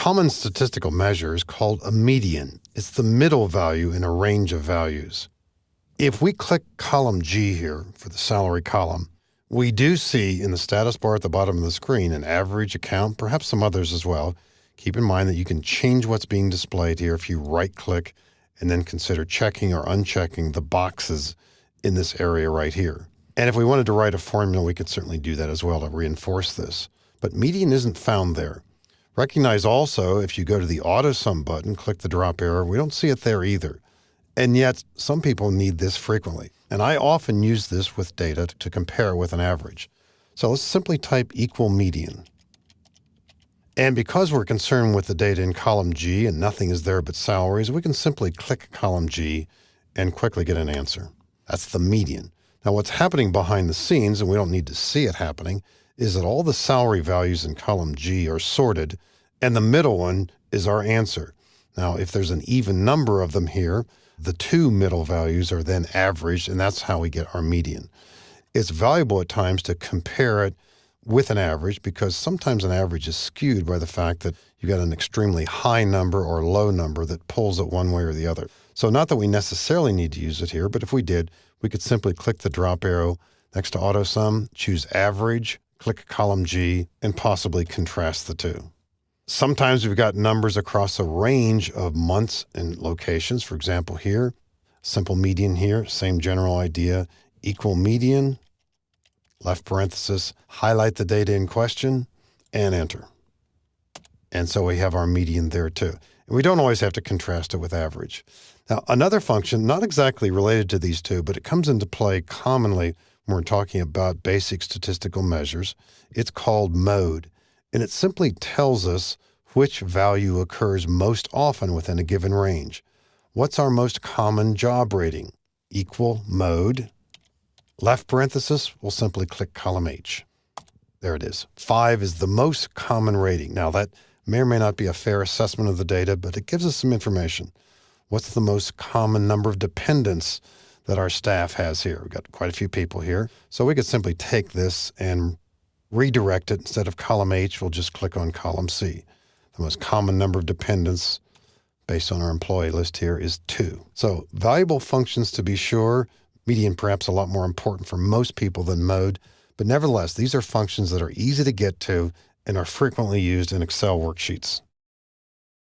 common statistical measure is called a median. It's the middle value in a range of values. If we click column G here for the salary column, we do see in the status bar at the bottom of the screen an average, account, perhaps some others as well. Keep in mind that you can change what's being displayed here if you right-click and then consider checking or unchecking the boxes in this area right here. And if we wanted to write a formula, we could certainly do that as well to reinforce this. But median isn't found there. Recognize also, if you go to the auto sum button, click the drop arrow, we don't see it there either. And yet, some people need this frequently. And I often use this with data to compare with an average. So let's simply type equal median. And because we're concerned with the data in column G and nothing is there but salaries, we can simply click column G and quickly get an answer. That's the median. Now what's happening behind the scenes, and we don't need to see it happening, is that all the salary values in column G are sorted, and the middle one is our answer. Now, if there's an even number of them here, the two middle values are then averaged, and that's how we get our median. It's valuable at times to compare it with an average because sometimes an average is skewed by the fact that you got an extremely high number or low number that pulls it one way or the other. So not that we necessarily need to use it here, but if we did, we could simply click the drop arrow next to auto sum, choose average, click column G, and possibly contrast the two. Sometimes we've got numbers across a range of months and locations. For example, here, simple median here, same general idea, equal median, left parenthesis, highlight the data in question, and enter. And so we have our median there too. And we don't always have to contrast it with average. Now, another function, not exactly related to these two, but it comes into play commonly when we're talking about basic statistical measures. It's called mode. And it simply tells us which value occurs most often within a given range. What's our most common job rating? Equal mode. Left parenthesis, we'll simply click column H. There it is. 5 is the most common rating. Now that may or may not be a fair assessment of the data, but it gives us some information. What's the most common number of dependents that our staff has here? We've got quite a few people here. So we could simply take this and redirect it. Instead of column H, we'll just click on column C. The most common number of dependents based on our employee list here is 2. So valuable functions to be sure. Median perhaps a lot more important for most people than mode. But nevertheless, these are functions that are easy to get to and are frequently used in Excel worksheets.